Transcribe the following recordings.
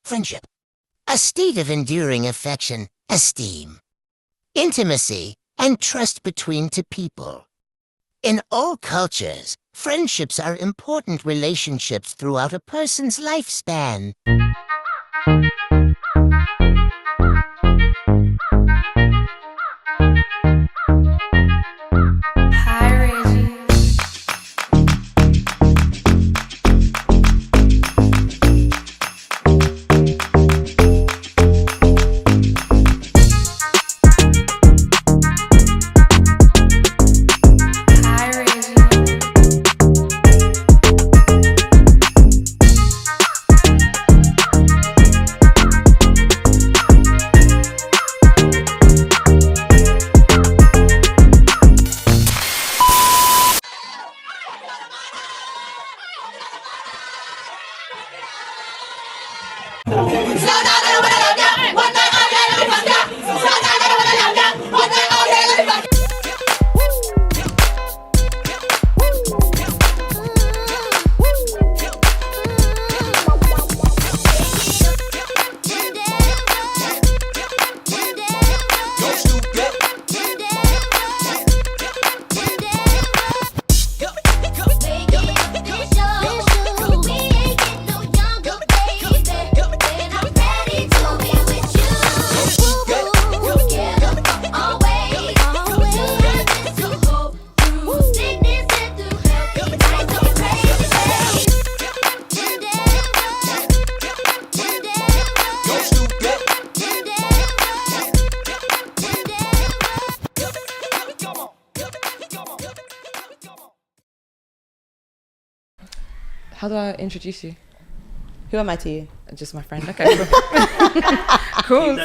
friendship. A state of enduring affection, esteem, intimacy, and trust between two people. In all cultures, friendships are important relationships throughout a person's lifespan. How do I introduce you? Who am I to you? Just my friend. Okay. Cool.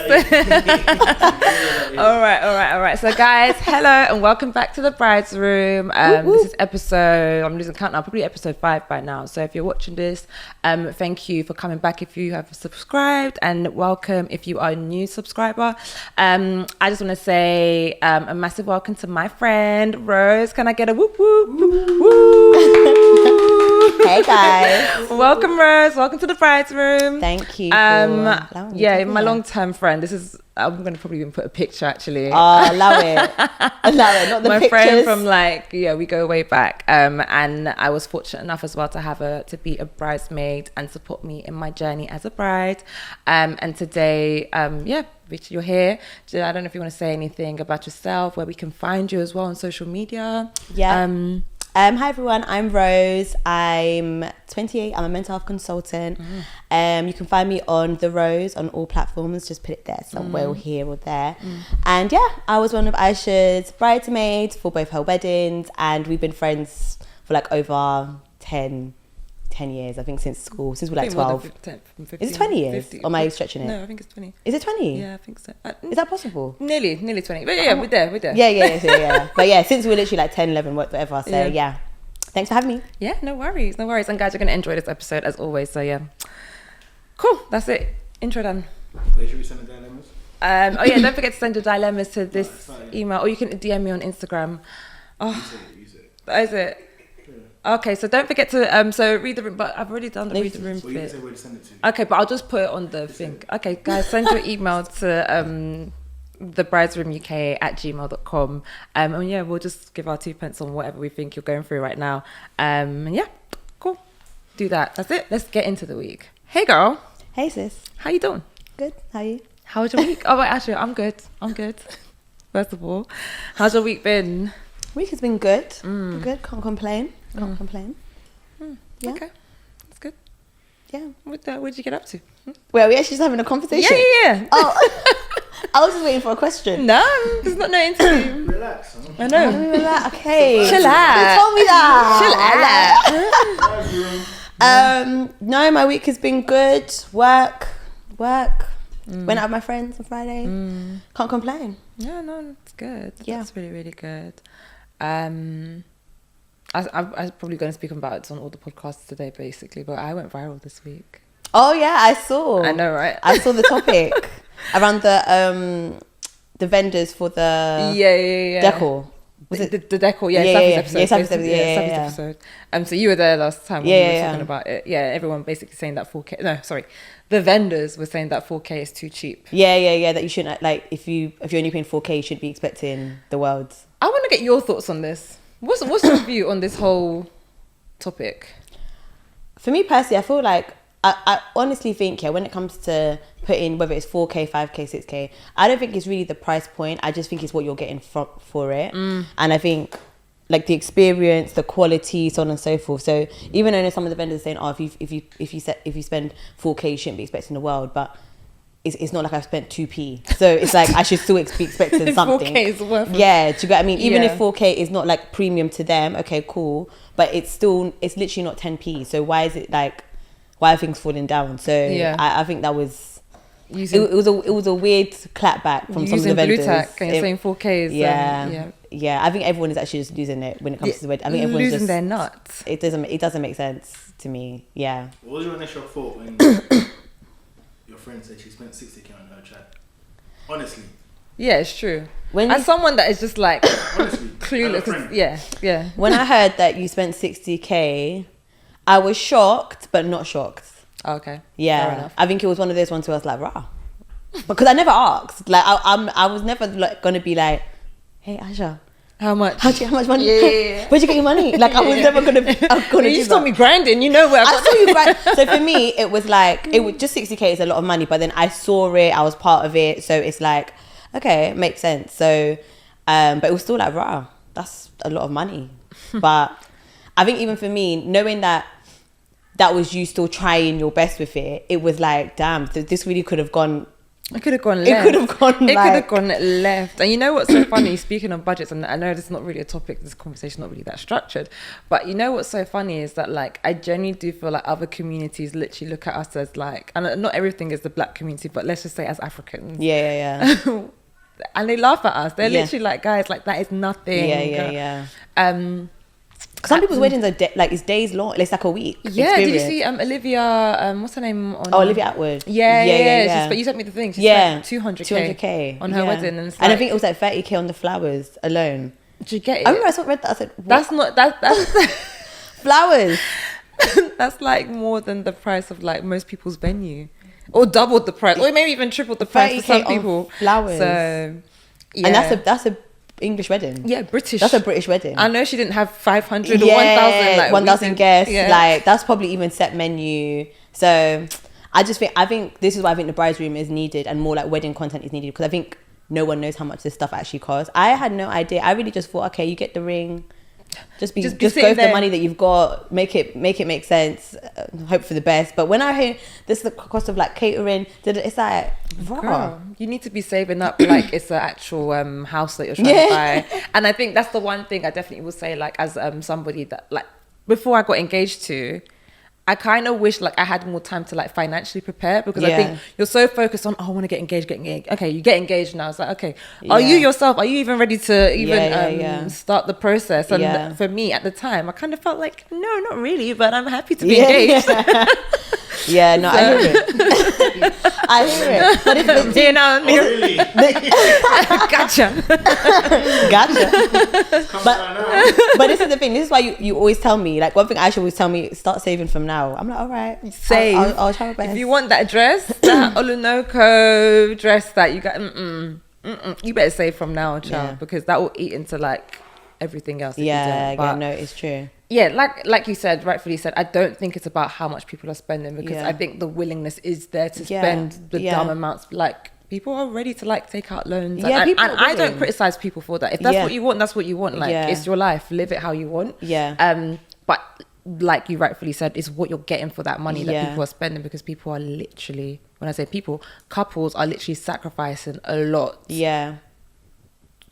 All right. So guys, hello and welcome back to the Brides Room. This is episode, I'm losing count now, probably episode 5 by now. So if you're watching this, thank you for coming back if you have subscribed, and welcome if you are a new subscriber. I just want to say a massive welcome to my friend Rose. Can I get a whoop whoop whoop? Hey guys. Welcome Rose, welcome to the Brides Room. Thank you. My long-term friend. I'm going to probably even put a picture actually. Allow it. Not the my pictures. Friend from we go way back. And I was fortunate enough as well to have her to be a bridesmaid and support me in my journey as a bride. And today, Rich, you're here. I don't know if you want to say anything about yourself, where we can find you as well on social media. Yeah. Hi everyone, I'm Rose. I'm 28. I'm a mental health consultant. You can find me on The Rose on all platforms. Just put it there somewhere, or here or there. And I was one of Aisha's bridesmaids for both her weddings, and we've been friends for over 10 years, I think, since school, since we're 12. 15, is it 20 years? 50, or am I stretching it? No, I think it's 20. Is it 20? Yeah, I think so. Is that possible? Nearly 20. But we're there. Yeah. But since we're literally 10, 11, whatever. So thanks for having me. Yeah, no worries. And guys, you're going to enjoy this episode as always. So cool. That's it. Intro done. Where should we send the dilemmas? Don't forget to send your dilemmas to this email, or you can DM me on Instagram. Use it. Is it? Okay, so don't forget to read the room, but I've already done the read the room bit. You can say where to send it to. Okay, but I'll just put it on the thing. Okay, guys, send your email to thebridesroomuk@gmail.com. And we'll just give our 2 pence on whatever we think you're going through right now. Cool. Do that. That's it. Let's get into the week. Hey girl. Hey sis. How you doing? Good. How are you? How was your week? Oh wait, actually, I'm good. First of all, how's your week been? Week has been good. Good. Can't complain. Yeah. Okay, that's good. Yeah. What did you get up to? Well, we're actually just having a conversation. Yeah. Oh, I was just waiting for a question. No, there's not no interview. Relax. I know. Okay. Chill out. You told me that. No, my week has been good. Work. Went out with my friends on Friday. Can't complain. Yeah, no, it's good. Yeah. That's really, really good. I'm probably going to speak about it on all the podcasts today, basically, but I went viral this week. Oh yeah, I saw. I know, right? I saw the topic around the vendors for the decor. Was it the decor? Yeah, Safi's episode. So you were there last time when we were talking about it. Yeah, everyone basically saying that 4K. No, sorry, the vendors were saying that 4K is too cheap. Yeah. That you shouldn't, like, if you're only paying 4K, you should be expecting the world. I want to get your thoughts on this. What's your view on this whole topic? For me personally, I feel like I honestly think when it comes to putting, whether it's 4K, 5K, 6K, I don't think it's really the price point. I just think it's what you're getting for it. And I think like the experience, the quality, so on and so forth. So even though I know some of the vendors are saying, oh, if you spend 4K, you shouldn't be expecting the world, but it's not like I've spent 2p. So it's like I should still be expecting something. 4K is worth it. Yeah, do you get what I mean? Even if 4K is not like premium to them, okay, cool. But it's literally not 10p. So why is it like, why are things falling down? So I think that was, it was a weird clapback from some of the vendors. Using blue tack and you're saying 4K is... Yeah, I think everyone is actually just losing it when it comes to the wedding. I think everyone's losing just their nuts. It doesn't make sense to me. Yeah. What was your initial thought when your friend said she spent 60k on her chat? Honestly. Yeah, it's true. As someone that is just like honestly, clueless. Yeah. When I heard that you spent 60k, I was shocked, but not shocked. Okay. Yeah. Fair enough. I think it was one of those ones where I was like, rah. Because I never asked. Like I was never like gonna be like, hey Aisha, how much money? Yeah. Where'd you get your money? Like I was never gonna you saw me grinding, you know where I saw you grind. So for me it was like, it was just 60k is a lot of money, but then I saw it, I was part of it, so it's like, okay, it makes sense. So but it was still like, rah, that's a lot of money. But I think even for me, knowing that was you still trying your best with it, it was like, damn, this really could have gone. It could have gone left. It could have gone left. And you know what's so funny? Speaking of budgets, and I know this is not really a topic, this conversation is not really that structured, but you know what's so funny is that like I genuinely do feel like other communities literally look at us as like, and not everything is the black community, but let's just say as Africans. Yeah. And they laugh at us. They're literally like, guys, like that is nothing. Yeah. Some people's weddings are it's days long. It's like a week. Yeah, experience. did you see Olivia? What's her name? Olivia Atwood. Yeah. But you sent me the thing. She spent 200k on her wedding, and I think it was like 30k on the flowers alone. Did you get it? I remember I read that. I said, what? That's flowers. That's like more than the price of like most people's venue, or doubled the price, or maybe even tripled the price for some people. Flowers. So yeah, and that's a English wedding. Yeah, British. That's a British wedding. I know she didn't have 500 or 1,000. Like 1,000 guests. Yeah. Like that's probably even set menu. So I think this is why I think the bride's room is needed, and more like wedding content is needed, because I think no one knows how much this stuff actually costs. I had no idea. I really just thought, okay, you get the ring. Just go for the money that you've got, make it make sense, hope for the best. But when I hear this is the cost of like catering, it's like, girl, you need to be saving up like it's an actual house that you're trying to buy. And I think that's the one thing I definitely will say, like as somebody that like before I got engaged to, I kind of wish like I had more time to like financially prepare, because I think you're so focused on, I want to get engaged. Okay, you get engaged now. It's like, okay, are you yourself? Are you even ready to even start the process? And for me at the time, I kind of felt like, no, not really, but I'm happy to be engaged. I hear it. I hear it. But it's you know, really? gotcha. But this is the thing. This is why you always tell me, like one thing Aisha always tell me, start saving from now. I'm like, all right, save. I'll try my best. If you want that dress, that Olunoko dress that you got, you better save from now, child, because that will eat into like everything else. No, it's true. Yeah, like you said, rightfully said, I don't think it's about how much people are spending, because I think the willingness is there to spend the dumb amounts. Like people are ready to like take out loans. And I don't criticize people for that. If that's what you want, that's what you want. Like it's your life, live it how you want. But like you rightfully said, it's what you're getting for that money that people are spending, because people are literally, when I say people, couples are literally sacrificing a lot.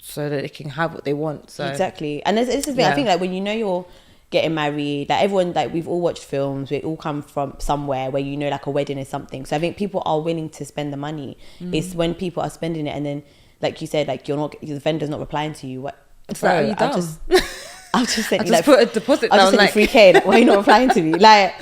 So that they can have what they want. So exactly. And this is the thing, I think like when you know you're getting married, like everyone, like we've all watched films, we all come from somewhere where you know like a wedding is something. So I think people are willing to spend the money. It's when people are spending it and then like you said, like the vendor's not replying to you. What? It's like, are you dumb? I'll just send I you just like, put a deposit I'll down. just send you 3K. Like, why are you not replying to me? Like,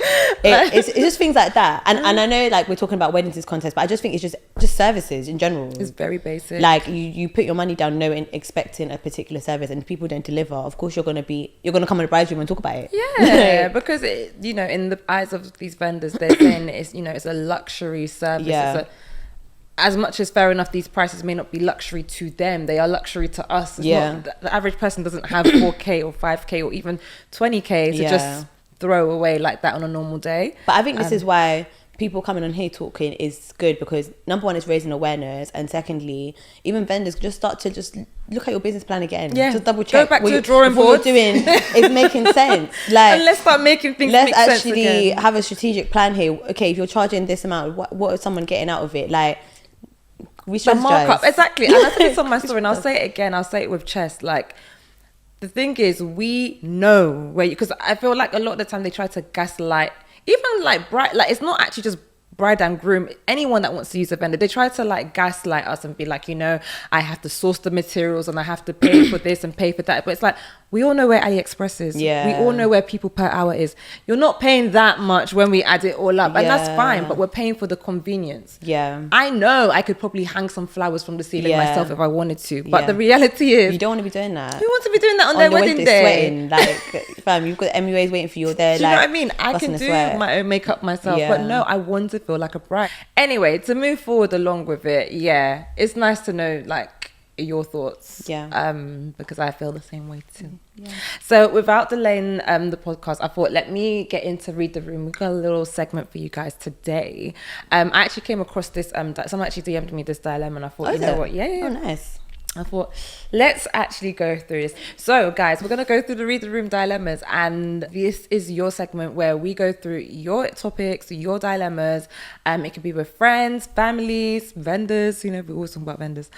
it's just things like that. And I know like we're talking about weddings as contest, but I just think it's just services in general. It's very basic. Like you put your money down knowing, expecting a particular service, and people don't deliver. Of course, you're gonna come on the bride's room and talk about it. Yeah, because in the eyes of these vendors, they're saying it's a luxury service. Yeah. As much as fair enough, these prices may not be luxury to them, they are luxury to us. It's not, the average person doesn't have 4K or 5K or even 20K to just throw away like that on a normal day. But I think this is why people coming on here talking is good, because number one, it's raising awareness, and secondly, even vendors just start to just look at your business plan again. Yeah, just double check. Go back to the drawing board. What you're doing is making sense. Like, and let's start making things. Let's make sense actually again. have a strategic plan here. Okay, if you're charging this amount, what is someone getting out of it? Like, we The strategize. markup, exactly. And I think it's on my story, and I'll say it again. I'll say it with chest. Like, the thing is, we know where because I feel like a lot of the time they try to gaslight, even like bride. Like, it's not actually just bride and groom. Anyone that wants to use a vendor, they try to like gaslight us and be like, I have to source the materials and I have to pay for this and pay for that. But it's like, we all know where AliExpress is. Yeah. We all know where people per hour is. You're not paying that much when we add it all up, and that's fine. But we're paying for the convenience. Yeah. I know I could probably hang some flowers from the ceiling myself if I wanted to, but Yeah. the reality is, You don't want to be doing that. who wants to be doing that on their your wedding day? Sweating, like, fam, you've got MUAs waiting for you. They're Do you like, know what I mean? I busting can a do sweat. my own makeup myself, Yeah. but no, I want to feel like a bride. Anyway, to move forward along with it, yeah, it's nice to know like your thoughts, because I feel the same way too. Yeah. So without delaying the podcast, I thought let me get into Read the Room. We've got a little segment for you guys today. I actually came across this. Someone actually DM'd me this dilemma, and I thought, you know what? Yeah. Oh, nice. I thought, let's actually go through this. So, guys, we're going to go through the Read the Room dilemmas, and this is your segment where we go through your topics, your dilemmas. It could be with friends, families, vendors. We always talk about vendors.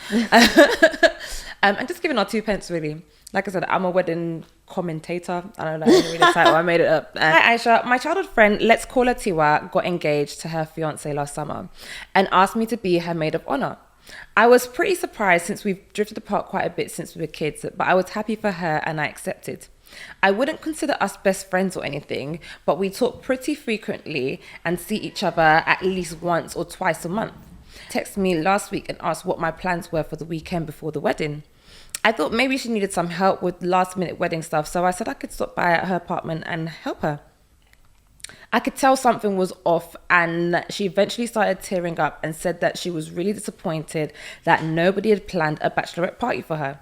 And just giving our 2 pence, really. Like I said, I'm a wedding commentator. I don't know really the title. I made it up. Hi, Aisha. My childhood friend, let's call her Tiwa, got engaged to her fiance last summer and asked me to be her maid of honor. I was pretty surprised since we've drifted apart quite a bit since we were kids, but I was happy for her and I accepted. I wouldn't consider us best friends or anything, but we talk pretty frequently and see each other at least once or twice a month. Texted me last week and asked what my plans were for the weekend before the wedding. I thought maybe she needed some help with last minute wedding stuff, so I said I could stop by at her apartment and help her. I could tell something was off, and she eventually started tearing up and said that she was really disappointed that nobody had planned a bachelorette party for her.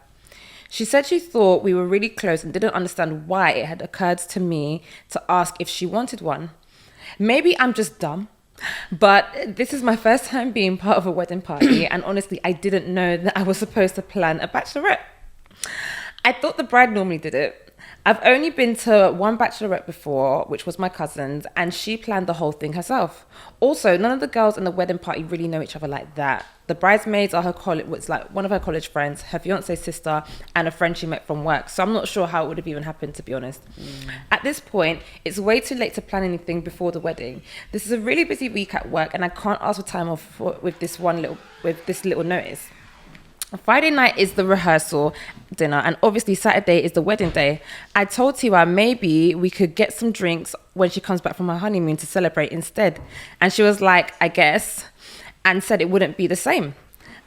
She said she thought we were really close and didn't understand why it had occurred to me to ask if she wanted one. Maybe I'm just dumb, but this is my first time being part of a wedding party, and honestly, I didn't know that I was supposed to plan a bachelorette. I thought the bride normally did it. I've only been to one bachelorette before, which was my cousin's, and she planned the whole thing herself. Also, none of the girls in the wedding party really know each other like that. The bridesmaids are one of her college friends, her fiance's sister, and a friend she met from work. So I'm not sure how it would have even happened, to be honest. At this point, it's way too late to plan anything before the wedding. This is a really busy week at work, and I can't ask for time off with this little notice. Friday night is the rehearsal dinner, and obviously Saturday is the wedding day. I told Tiwa maybe we could get some drinks when she comes back from her honeymoon to celebrate instead. And she was like, I guess, and said it wouldn't be the same.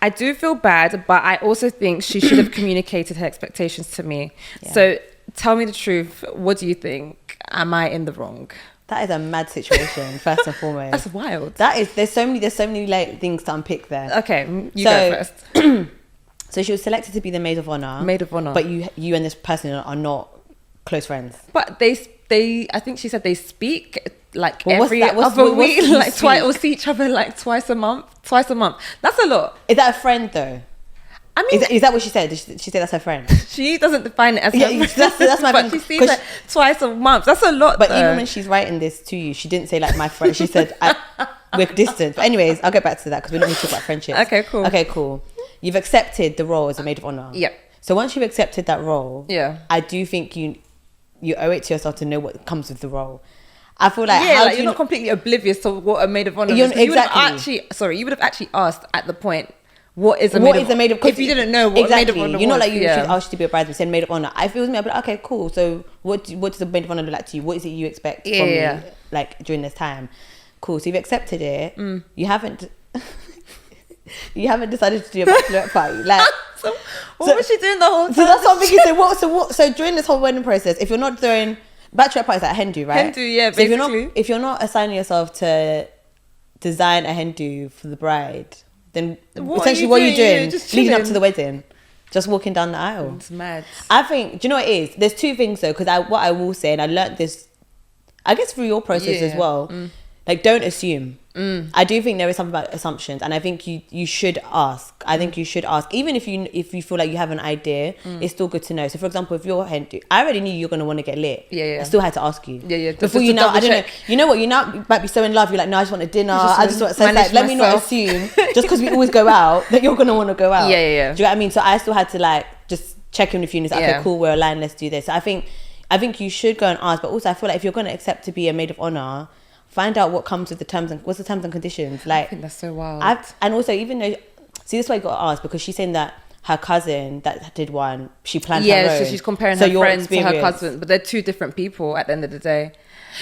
I do feel bad, but I also think she should have communicated her expectations to me. Yeah. So tell me the truth. What do you think? Am I in the wrong? That is a mad situation, first and foremost. That's wild. There's so many like things to unpick there. Okay, you go first. So she was selected to be the maid of honor. Maid of honor. But you and this person are not close friends. But they I think she said they speak like every other week, like twice, or see each other like twice a month. That's a lot. Is that a friend though? I mean, is that what she said? Did she say that's her friend? She doesn't define it as her friend. That's my but thing. She sees it twice a month. That's a lot. But even when she's writing this to you, she didn't say like my friend. She said we're distant. But anyways, I'll get back to that because we don't need to talk about friendships. Okay, cool. You've accepted the role as a maid of honor. Yep. So once you've accepted that role, I do think you owe it to yourself to know what comes with the role. I feel like you're not completely oblivious to what a maid of honor is. You would have actually asked at the point, what is a what maid is a maid of? If you didn't know what exactly, a maid of honor you're not was, like you should ask you to be a bridesmaid, say maid of honor. I feel me, I'd be like, okay, cool. So what does a maid of honor look like to you? What is it you expect from me, like during this time? Cool. So you've accepted it. You haven't. You haven't decided to do a bachelorette party. Like, what was she doing the whole time? So that's what I'm thinking. So during this whole wedding process, if you're not doing bachelorette parties like a hen do, right? Hen do, yeah. So basically, if you're not assigning yourself to design a hen do for the bride, then essentially what are you doing? Just leading up chilling. to the wedding, just walking down the aisle. It's mad. I think. Do you know what it is? There's two things though, because what I will say, and I learned this, I guess through your process as well. Like, don't assume. I do think there is something about assumptions, and I think you should ask. I think you should ask, even if you feel like you have an idea. It's still good to know. So, for example, if you're hen do, I already knew you're gonna want to get lit. Yeah. I still had to ask you. Yeah. Before you know, I don't know. You know what? You now might be so in love. You're like, no, I just want a dinner. I just want. So it's like, let me not assume just because we always go out that you're gonna want to go out. Yeah. Do you know what I mean? So I still had to like just check in with you and say, okay, cool, we're aligned. Let's do this. So I think you should go and ask. But also, I feel like if you're gonna accept to be a maid of honor, find out what comes with the terms and what's the terms and conditions. Like, I think that's so wild. And also, even though, see, this is why you got to ask, because she's saying that her cousin that did one, she planned her own. So she's comparing her friend to her cousin, but they're two different people at the end of the day.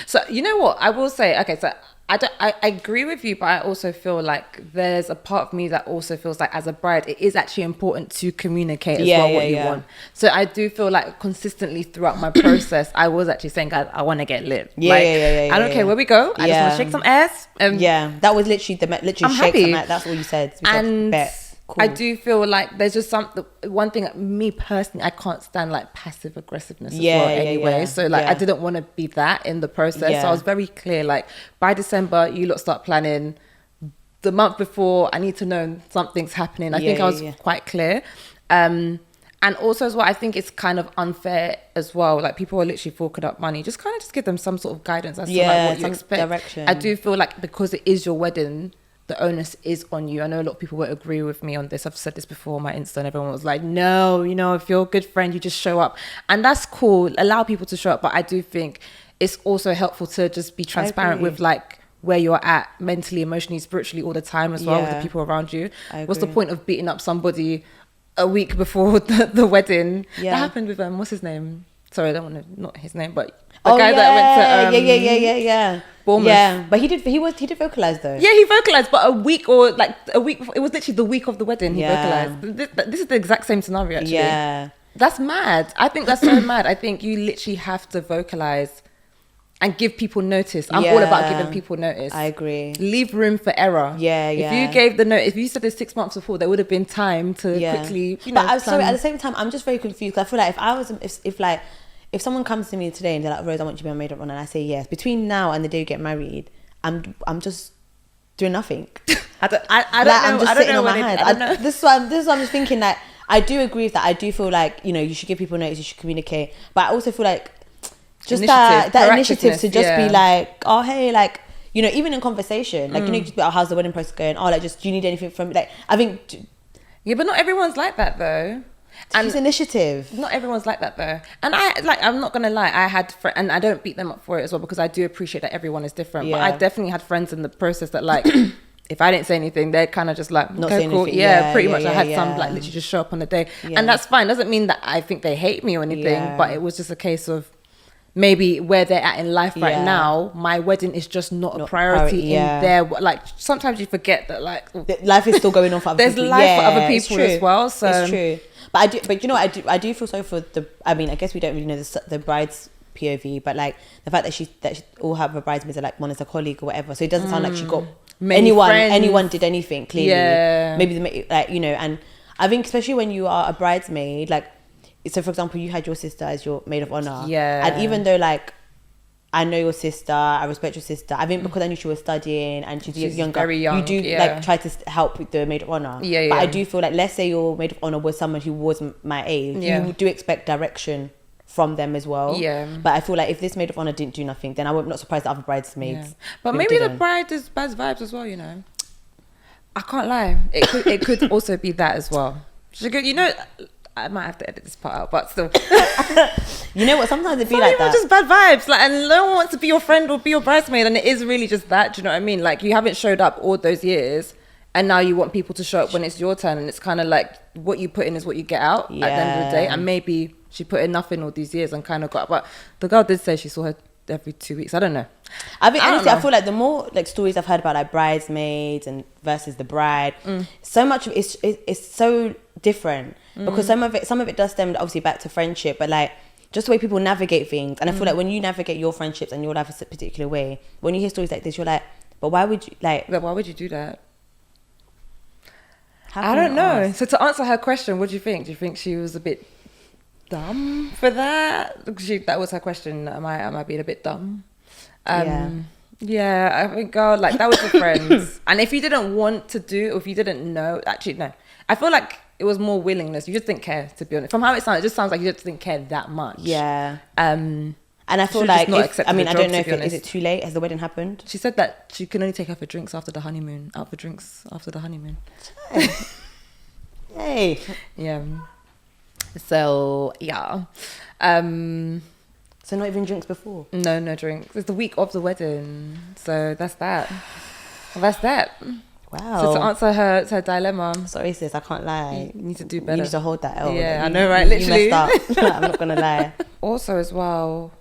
So you know what I will say? Okay, so I agree with you, but I also feel like there's a part of me that also feels like as a bride, it is actually important to communicate as well what you want. So I do feel like consistently throughout my process, I was actually saying, guys, I want to get lit. I don't care where we go. I just want to shake some ass. That was literally I'm shake happy. some ass. That's all you said. And bet. Cool. I do feel like there's just one thing, me personally, I can't stand like passive aggressiveness as well anyway. So like I didn't want to be that in the process. So I was very clear, like by December, you lot start planning. The month before, I need to know something's happening. I think I was quite clear. And also as well, I think it's kind of unfair as well. Like people are literally forking up money. Just kind of just give them some sort of guidance as to like what you expect. Direction. I do feel like because it is your wedding, the onus is on you. I know a lot of people won't agree with me on this. I've said this before on my Insta and everyone was like, no, if you're a good friend, you just show up. And that's cool. Allow people to show up. But I do think it's also helpful to just be transparent with like where you're at mentally, emotionally, spiritually all the time as well with the people around you. What's the point of beating up somebody a week before the wedding? That happened with, what's his name? Sorry, I don't want to, not his name, but the guy that went to Bournemouth. Yeah, but he did vocalize though. Yeah, he vocalized, but a week before, it was literally the week of the wedding he vocalized. This is the exact same scenario actually. Yeah. That's mad. I think that's so mad. I think you literally have to vocalize and give people notice. I'm all about giving people notice. I agree. Leave room for error. If you gave the notice, if you said it 6 months before, there would have been time to quickly, But I'm sorry, at the same time, I'm just very confused. I feel like if someone comes to me today and they're like, Rose, I want you to be my maid of honor, and I say yes, between now and the day you get married, I'm just doing nothing. I don't know. I'm just sitting on my hands. hands. This is what I'm just thinking. Like, I do agree with that. I do feel like you should give people notice, you should communicate. But I also feel like just that initiative to just be like, oh hey, like even in conversation, like just be, oh, how's the wedding process going? Oh, like just do you need anything from me? Like I think. Yeah, but not everyone's like that though. And it's initiative. Not everyone's like that though. And I'm not gonna lie, I had and I don't beat them up for it as well because I do appreciate that everyone is different. But I definitely had friends in the process that like if I didn't say anything, they're kind of just like, not okay, saying cool. anything. Yeah, pretty much. I had some like literally just show up on the day. And that's fine. Doesn't mean that I think they hate me or anything, but it was just a case of maybe where they're at in life right now, my wedding is just not a priority in their, like sometimes you forget that like life is still going on for other people. There's life for other people as well. So it's true. But you know, I do feel sorry for I mean, I guess we don't really know the bride's POV, but like the fact that she all her bridesmaids are like one is a colleague or whatever, so it doesn't sound like she got anyone did anything clearly. Maybe and I think especially when you are a bridesmaid, like so for example, you had your sister as your maid of honor, and even though like I know your sister, I respect your sister, I think because I knew she was studying and she's younger, very young, you do like try to help with the maid of honor. But I do feel like, let's say your maid of honor was someone who wasn't my age, you do expect direction from them as well. But I feel like if this maid of honor didn't do nothing, then I'm not surprised that other bridesmaids. But maybe the bride is bad vibes as well. I can't lie. It could also be that as well. I might have to edit this part out, but still. You know what? Sometimes it'd be some like people that. Just bad vibes, like, and no one wants to be your friend or be your bridesmaid, and it is really just that. Do you know what I mean? Like, you haven't showed up all those years, and now you want people to show up when it's your turn, and it's kind of like what you put in is what you get out at the end of the day. And maybe she put enough in all these years and kind of got, but the girl did say she saw her every 2 weeks. I don't know. I mean, honestly, I feel like the more like stories I've heard about like bridesmaids and versus the bride, so much of it's so different because some of it does stem obviously back to friendship, but like just the way people navigate things. And I feel like when you navigate your friendships and your life a particular way, when you hear stories like this, you're like, but why would you do that? I don't know. So to answer her question, what do you think? Do you think she was a bit dumb for that? That was her question. Am I being a bit dumb? Yeah, I think, girl, like that was your friends. And if you didn't want to do, or if you didn't know, actually no, I feel like it was more willingness. You just didn't care, to be honest. From how it sounds, it just sounds like you just didn't care that much. Yeah. And I feel like I don't know if is it too late? Has the wedding happened? She said that she can only take her for drinks after the honeymoon. Hey. Yeah. So yeah. So not even drinks before? No drinks. It's the week of the wedding. So that's that. Wow. So to answer her dilemma. Sorry sis, I can't lie. You need to do better. You need to hold that L. Yeah, I know, right? Literally. You messed up. I'm not gonna lie. Also as well,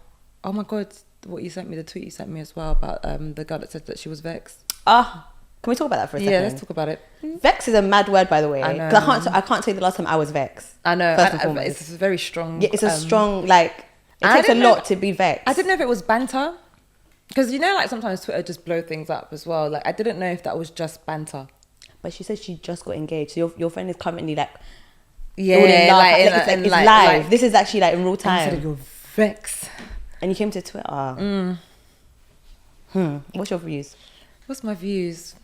oh my God, what you sent me, the tweet you sent me as well about the girl that said that she was vexed. Can we talk about that for a second? Yeah, let's talk about it. Vex is a mad word, by the way. I know. 'Cause I can't tell you the last time I was vexed. I know. First and foremost. It's very strong. Yeah, it's a strong, like, it takes a lot to be vexed. I didn't know if it was banter. Because, you know, like, sometimes Twitter just blow things up as well. Like, I didn't know if that was just banter. But she said she just got engaged. So your friend is currently, like, Yeah, it's live. This is actually, like, in real time. And you're vexed. And you came to Twitter. What's your views? What's my views?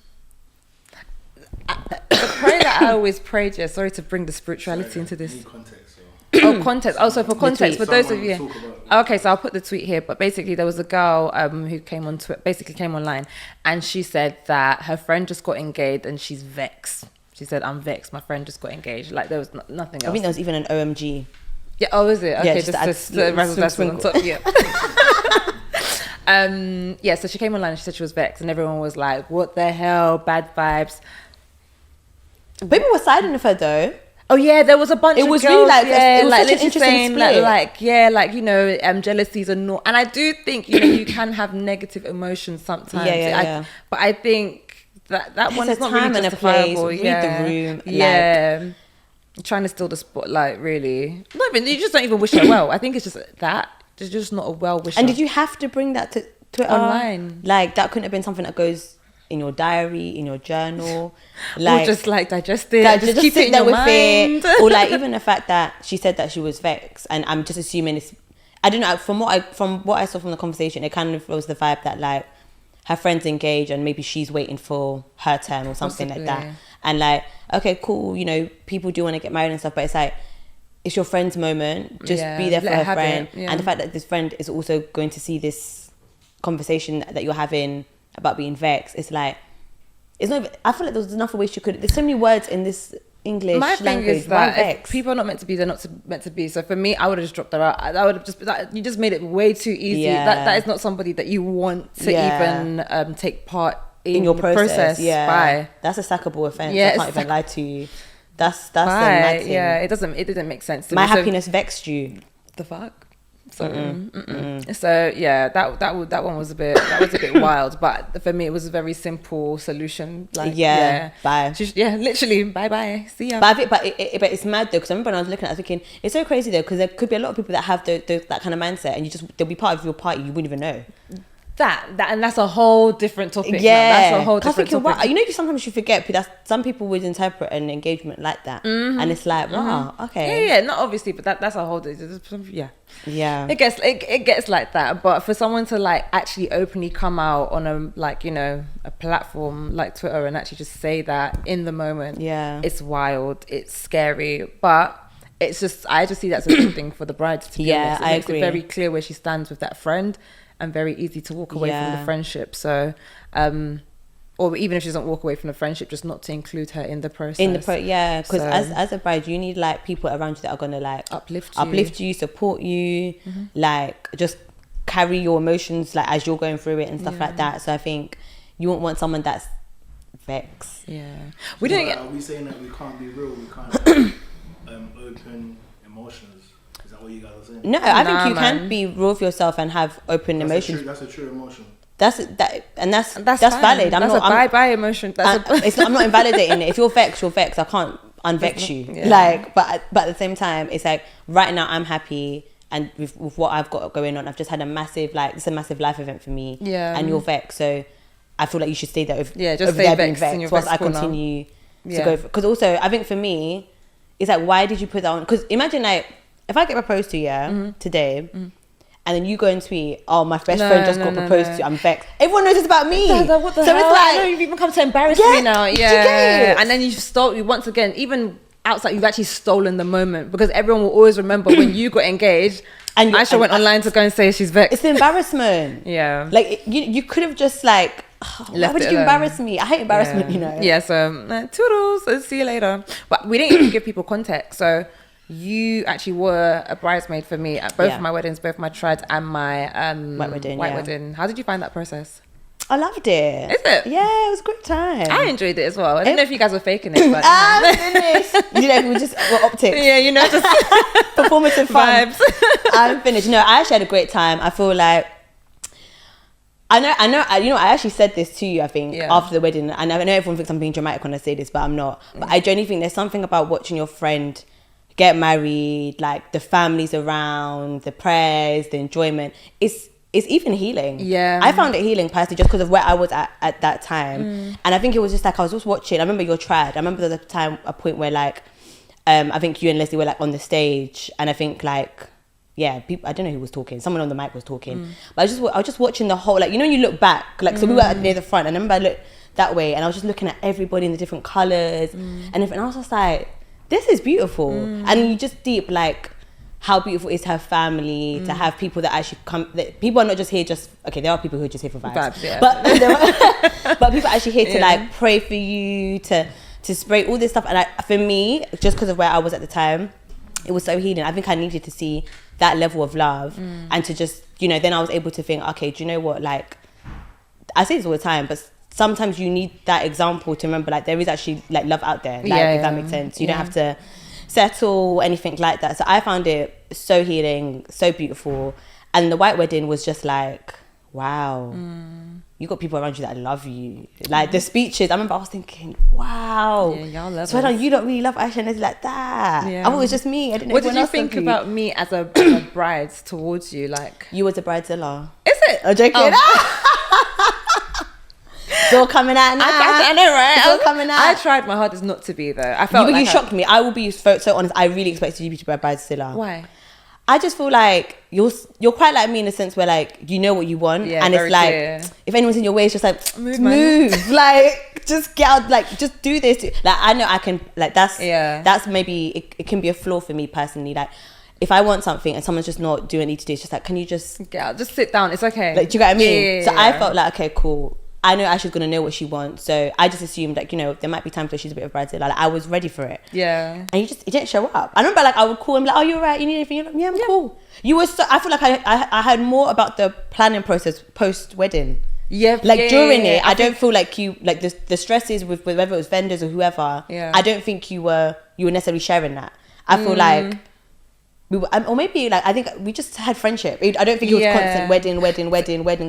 The prayer that I always prayed, sorry to bring the spirituality into this. Context, context. Also, for context, for those of you. Okay, so I'll put the tweet here. But basically, there was a girl who came on came online, and she said that her friend just got engaged, and she's vexed. She said, "I'm vexed. My friend just got engaged." Like there was nothing else. I think there was even an OMG. Yeah. Oh, is it? Okay, Yeah, just the razzle on top. Yeah. Yeah. So she came online and she said she was vexed, and everyone was like, "What the hell? Bad vibes." People were siding with her though. Oh yeah, there was a bunch. It was girls, really like yeah, it was like such an literally interesting saying split. like you know, jealousies are not. And I do think you can have negative emotions sometimes. Yeah. But I think that one is not time really and a place. justifiable. Read Yeah. the room. Yeah. Trying to steal the spotlight, really. No, but you just don't even wish her well. I think it's just that. It's just not a well wisher. And did you have to bring that to Twitter? Online? Like that couldn't have been something that goes in your diary, in your journal, like or just like digest it, just keep it in there your mind. it. Or like even the fact that she said that she was vexed, and I'm just assuming it's, I don't know, from what I saw from the conversation, it kind of was the vibe that like her friend's engaged and maybe she's waiting for her turn or something like that. And like, okay, cool, you know, people do want to get married and stuff, but it's like, it's your friend's moment, just be there for her friend. And the fact that this friend is also going to see this conversation that you're having about being vexed, it's like, it's not even, I feel like there's enough ways you could, there's so many words in this English My language. thing is that if people are not meant to be, they're not meant to be. So for me, I would have just dropped her out. I would have just, you just made it way too easy. That is not somebody that you want to even take part in your process. Bye. That's a sackable offence. I can't even lie to you. That's a mad thing. Yeah, it didn't make sense to me. My so, happiness vexed you. The fuck? So, so yeah, that one was a bit wild, but for me it was a very simple solution. Like bye. Literally bye. See ya. But it's mad though, because I remember when I was looking at it, I was thinking it's so crazy though, because there could be a lot of people that have that kind of mindset, and they'll be part of your party, you wouldn't even know. That and that's a whole different topic. Yeah, that's a whole different topic. Wow, you know, sometimes you forget that some people would interpret an engagement like that, and it's like, wow, okay, yeah, not obviously, but that's a whole, yeah. It gets like that. But for someone to like actually openly come out on a platform like Twitter and actually just say that in the moment, it's wild, it's scary, but. It's just, I just see that's a good thing for the bride to be honest. It makes it very clear where she stands with that friend, and very easy to walk away from the friendship. So, or even if she doesn't walk away from the friendship, just not to include her in the process. Because as a bride, you need like people around you that are gonna like uplift you, support you, like just carry your emotions like as you're going through it and stuff like that. So I think you won't want someone that's vex. Yeah. We didn't get... Are we saying that we can't be real? We can't open emotions? Is that what you guys are saying? No, I think you can be real with yourself and have open emotions. That's a true emotion. That's fine. valid. That's a bye emotion. I'm not invalidating it. If you're vexed, you're vexed. I can't unvex you. Yeah. Like, but at the same time, it's like right now I'm happy, and with what I've got going on, I've just had a massive it's a massive life event for me. Yeah. And you're vexed, so I feel like you should stay there. Just over stay there vexed being in your whilst vex I corner. continue to go. Because also, I think for me, it's like, why did you put that on? Because imagine like if I get proposed to today. And then you go and tweet, oh, my best friend just got proposed to, I'm vexed. Everyone knows it's about me. What the hell? It's like, I know you've even come to embarrass me now. do you get it? And then once again, even outside, you've actually stolen the moment, because everyone will always remember when you got engaged and Aisha went online to go and say she's vexed. It's the embarrassment. Yeah. Like, you could have just like, why would you embarrass me? I hate embarrassment, you know. Yeah, so toodles, see you later. But we didn't even give people context, so... You actually were a bridesmaid for me at both my weddings, both my trad and my white wedding. How did you find that process? I loved it. Is it? Yeah, it was a great time. I enjoyed it as well. I didn't know if you guys were faking it, but I'm finished. We're optics. Yeah, just performative fun. vibes. I'm finished. No, I actually had a great time. I feel like I know. I actually said this to you, I think, after the wedding. And I know everyone thinks I'm being dramatic when I say this, but I'm not. But I genuinely think there's something about watching your friend get married, like the families around, the prayers, the enjoyment. It's even healing. Yeah. I found it healing personally just because of where I was at that time. And I think it was just like, I was just watching. I remember your trad. I remember there was a point where like, I think you and Leslie were like on the stage, and I think like, people, I don't know who was talking. Someone on the mic was talking. But I was just watching the whole, like, you know, you look back, like, so we were near the front, and I remember I looked that way, and I was just looking at everybody in the different colours, and I was just like, this is beautiful. And you just deep like how beautiful is her family to have people that actually come, that people are not just here there are people who are just here for vibes, but people are actually here to like pray for you, to spray all this stuff. And for me, just because of where I was at the time, it was so healing. I think I needed to see that level of love, and to just, you know, then I was able to think, okay, do you know what, like, I say this all the time, but sometimes you need that example to remember, like, there is actually like love out there, like, if that makes sense. You don't have to settle or anything like that. So I found it so healing, so beautiful. And the white wedding was just like, wow, you got people around you that love you. Like the speeches, I remember I was thinking, wow, y'all love so you don't really love Aisha and it's like that. I thought it was just me. I didn't know. What did you think about me as a bride towards you? Like, you was a bridezilla. Is it? I'm joking. It's all coming out now. I know, right? It's all coming out. I tried my hardest not to be, though. I felt you shocked me. I will be so honest. I really expected you to be a bridezilla. Why? I just feel like you're quite like me in the sense where, like, you know what you want, and it's like clear. If anyone's in your way, it's just like move, like just get out, like just do this. Like, I know I can, like, that's maybe it can be a flaw for me personally. Like, if I want something and someone's just not doing what I need to do, it's just like, can you just get out, just sit down, it's okay. Like, do you get what I mean? So I felt like, okay, cool. I know Aisha's gonna know what she wants, so I just assumed, like, you know, there might be times where she's a bit of bridezilla. Like, I was ready for it. Yeah. And you didn't show up. I remember, like, I would call him, like, oh, you're right, you need anything? You're like, yeah, I'm cool. You were so, I feel like I heard more about the planning process post wedding. Yeah. Like, during it, I don't feel like you, like, the stresses with whether it was vendors or whoever. Yeah. I don't think you were necessarily sharing that. I feel like we were, or maybe, like, I think we just had friendship. I don't think it was constant wedding.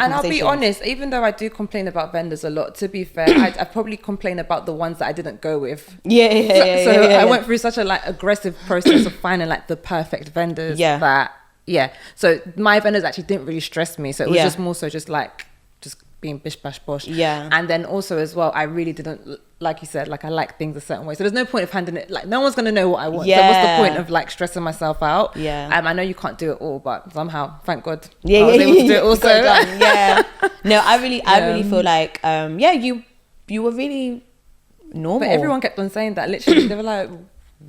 And I'll be honest, even though I do complain about vendors a lot, to be fair, I probably complain about the ones that I didn't go with. So I went through such a, like, aggressive process of finding, like, the perfect vendors. So my vendors actually didn't really stress me. So it was just more so just like just being bish bash bosh. And then also as well, I really didn't, like you said, like, I like things a certain way, so there's no point of handing it, like, no one's gonna know what I want. So what's the point of, like, stressing myself out? I know you can't do it all, but somehow, thank God, I was able to do it also. No, I really feel like you were really normal. But everyone kept on saying that. Literally, they were like,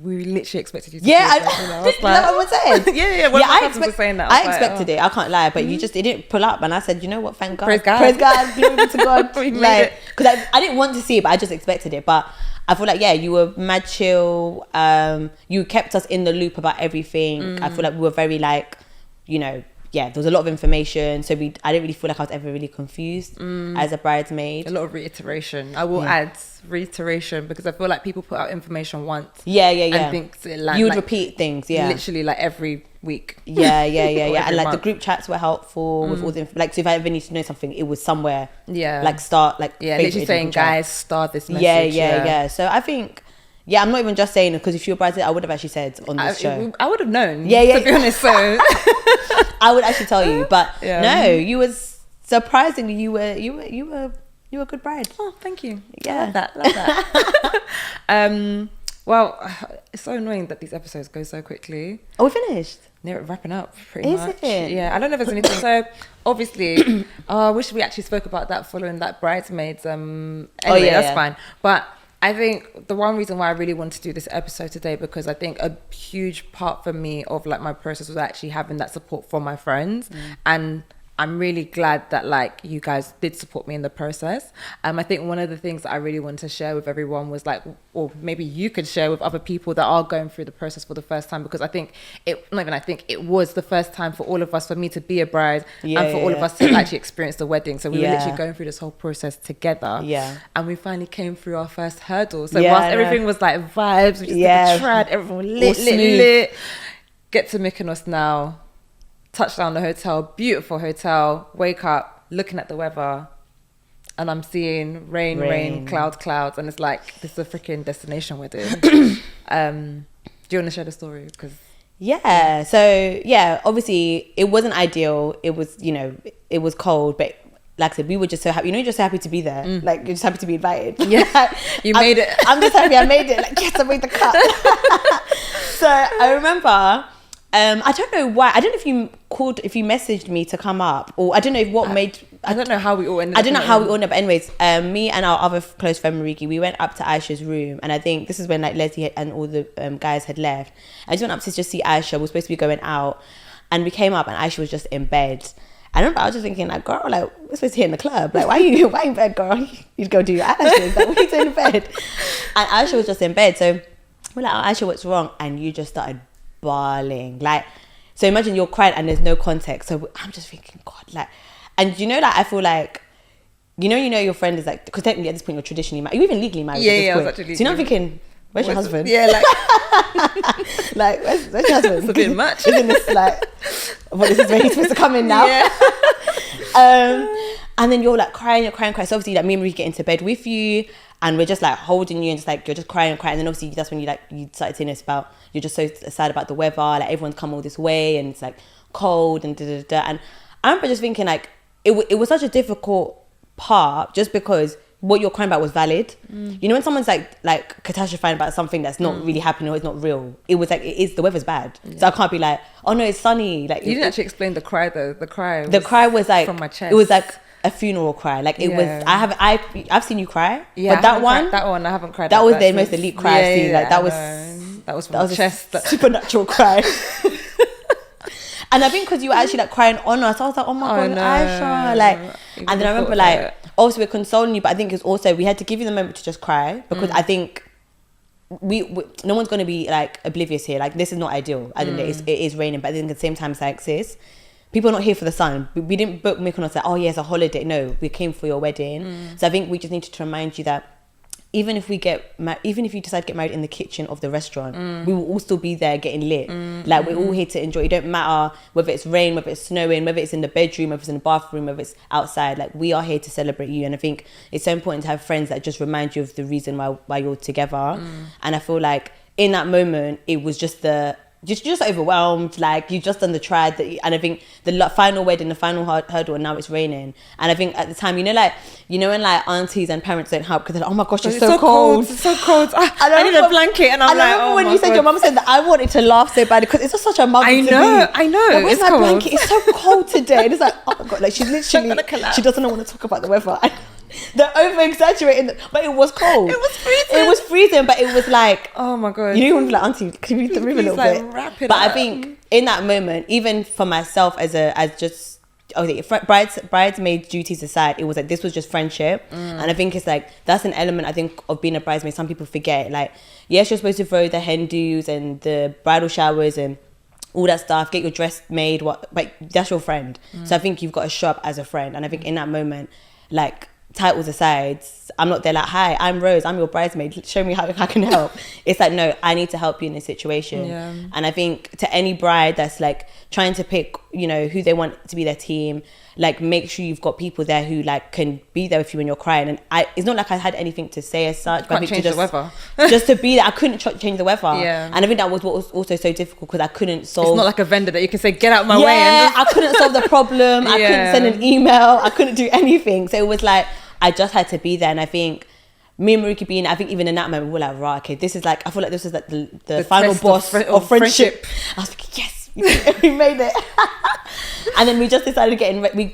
we literally expected you to I was like, I was saying. I saying that. I expected it, I can't lie, but it didn't pull up, and I said, you know what, thank God. Praise God, glory to God. Like, because I didn't want to see it, but I just expected it. But I feel like, you were mad chill. You kept us in the loop about everything. I feel like we were very, like, you know, there was a lot of information, so I didn't really feel like I was ever really confused as a bridesmaid. A lot of reiteration. I will add reiteration, because I feel like people put out information once. And think it land, you would like, repeat things. literally like every week. And like month. the group chats were helpful with all the like. So if I ever need to know something, it was somewhere. Like Literally saying, guys, start this message. So I think. Yeah, I'm not even just saying it, because if you were bridesmaid, I would have actually said on this show. I would have known. To be honest, so I would actually tell you, but no, you was surprisingly you were a good bride. Oh, thank you. Yeah, love that. Well, it's so annoying that these episodes go so quickly. Oh, we're finished. They're wrapping up pretty Is much. it? Yeah, I don't know if there's anything. So obviously, I wish we actually spoke about that following that bridesmaids. Anyway, that's fine. But I think the one reason why I really wanted to do this episode today, because I think a huge part for me of like my process was actually having that support from my friends. And I'm really glad that like you guys did support me in the process. I think one of the things that I really wanted to share with everyone was like, or maybe you could share with other people that are going through the process for the first time, because I think it was the first time for all of us, for me to be a bride and for all of us to actually experience the wedding. So we were literally going through this whole process together. And we finally came through our first hurdle. So whilst everything was like vibes, we just did the trad, everyone lit. Get to Mykonos now. Touchdown the hotel, beautiful hotel, wake up, looking at the weather, and I'm seeing rain, clouds, and it's like, this is a freaking destination wedding. Do you want to share the story? Because obviously it wasn't ideal. It was, it was cold, but like I said, we were just so happy. You're just so happy to be there. Like, you're just happy to be invited. You made it. I'm just happy I made it. Like, yes, I made the cut. So I remember, I don't know why. I don't know if you messaged me to come up, or I don't know I don't know how we all ended up. I don't know how we all ended up. But anyways, me and our other close friend Mariki, we went up to Aisha's room, and I think this is when like Leslie and all the guys had left. I just went up to just see Aisha. We were supposed to be going out, and we came up, and Aisha was just in bed. I remember I was just thinking, like, girl, like, we're supposed to be in the club. Like, why are you in bed, girl? You'd go do your eyelashes. Like, what are you doing in bed? And Aisha was just in bed. So we're like, oh, Aisha, what's wrong? And you just started bawling. Like, so imagine you're crying and there's no context. So I'm just thinking, God, like, and like, I feel like, you know your friend is like, because technically at this point you're traditionally married. You're even legally married at this point. I was actually so I'm thinking, where's your husband? Yeah, like, like, where's your husband? It's a bit much. Isn't this like, what, this is where he's supposed to come in now? And then you're like crying. So obviously like me and Marie get into bed with you, and we're just like holding you, and just like you're just crying. And then obviously that's when you started saying this about, you're just so sad about the weather, like everyone's come all this way and it's like cold and and I remember just thinking like it was such a difficult part, just because what you're crying about was valid. You know, when someone's like catastrophizing about something that's not really happening or it's not real, it was like, the weather's bad. So I can't be like, oh no, it's sunny. Like, you didn't actually explain the cry though. The cry was like, from my chest. It was like a funeral cry. Like it was, I've seen you cry. Yeah, but that one I haven't cried. That was the most elite cry I've seen. Like that was from my chest. A supernatural cry. And I think because you were actually like crying on us, I was like, oh my God, Aisha. Like, and then I remember like, also we're consoling you, but I think it's also, we had to give you the moment to just cry, because I think we no one's going to be like oblivious here. Like, this is not ideal. I think it is raining, but I think at the same time it's like, sis, people are not here for the sun. We didn't book Mykonos like, oh yeah, it's a holiday. No, we came for your wedding. So I think we just need to remind you that even if you decide to get married in the kitchen of the restaurant, we will all still be there getting lit. Like, we're all here to enjoy. It don't matter whether it's rain, whether it's snowing, whether it's in the bedroom, whether it's in the bathroom, whether it's outside. Like, we are here to celebrate you. And I think it's so important to have friends that just remind you of the reason why you're together. And I feel like in that moment, it was just just overwhelmed. Like, you just done the trad, and I think the final wedding, the final hurdle, and now it's raining. And I think at the time, when like aunties and parents don't help, because they're like, oh my gosh, it's so cold. It's so cold. I need a blanket. And I'm like, I remember when you said, your mum said that, I wanted to laugh so bad, because it's just such a mum. I know. Like, where's my cold. blanket? It's so cold today. And it's like, oh my God, like, she's literally, she doesn't want to talk about the weather. They're over-exaggerating, but it was cold. It was freezing, but it was like, oh my God. You want to be like, auntie, can you read the room a little like, bit? Wrap it but up. I think in that moment, even for myself, bridesmaid duties aside, it was like, this was just friendship. And I think it's like, that's an element, I think, of being a bridesmaid. Some people forget, like, yes, you're supposed to throw the hen do's and the bridal showers and all that stuff, get your dress made, but that's your friend. So I think you've got to show up as a friend. And I think in that moment, like, titles aside, I'm not there like, hi, I'm Rose, I'm your bridesmaid, show me how I can help. It's like, no, I need to help you in this situation. And I think to any bride that's like trying to pick, you know, who they want to be their team, like, make sure you've got people there who like can be there with you when you're crying. And it's not like I had anything to say as such, but I think change the weather. just to be there, I couldn't change the weather. And I think that was what was also so difficult, because I couldn't solve. It's not like a vendor that you can say, get out my way. And I couldn't solve the problem. I couldn't send an email. I couldn't do anything. So it was like, I just had to be there. And I think me and Marika being, I think even in that moment, we were like, right, okay, this is like, I feel like this is like the final boss of friendship. I was thinking, yes, we made it. And then we just decided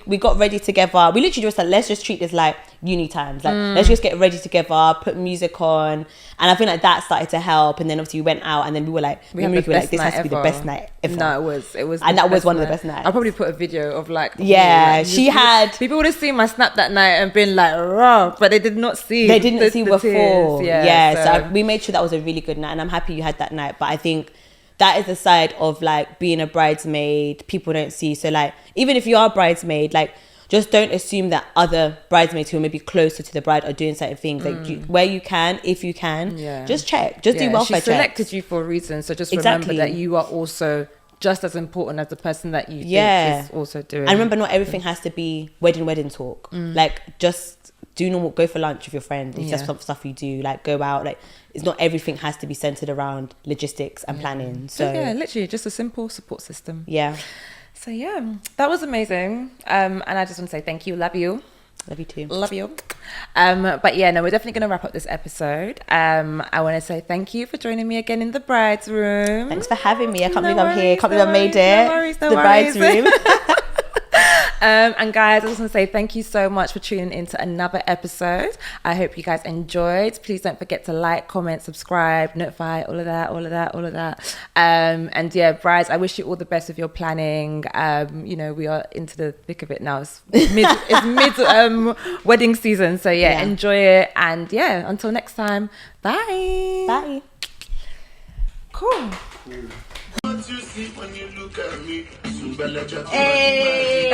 we got ready together. We literally just like, let's just treat this like uni times. Like, let's just get ready together, put music on. And I feel like that started to help. And then obviously we went out, and then we were like, this has to be the best night ever. No, it was. And that was one of the best nights. I'll probably put a video of like, people would have seen my snap that night and been like, raw, but they did not see. They didn't see before. Tears. So we made sure that was a really good night, and I'm happy you had that night. But I think that is the side of like being a bridesmaid people don't see. So like, even if you are a bridesmaid, like, just don't assume that other bridesmaids who are maybe closer to the bride are doing certain things. Like, where you can, if you can, just check. Just do welfare checks. She selected you for a reason. So just remember that you are also just as important as the person that you think is also doing. And remember, not everything has to be wedding talk. Like, just do normal, go for lunch with your friend. It's just some stuff you do, like, go out. Like, it's not everything has to be centered around logistics and planning. So literally just a simple support system. So that was amazing. And I just want to say thank you. Love you. Love you too. Love you. But yeah, no, we're definitely going to wrap up this episode. I want to say thank you for joining me again in the bride's room. Thanks for having me. I can't believe I'm here. Can't believe I made it. No the bride's room. And guys, I just want to say thank you so much for tuning into another episode. I hope you guys enjoyed. Please don't forget to like, comment, subscribe, notify, all of that. And yeah, brides, I wish you all the best with your planning. You know, we are into the thick of it now. It's mid wedding season. So yeah, enjoy it. And yeah, until next time, bye. Bye. Cool. What you see when you look at me, Hey.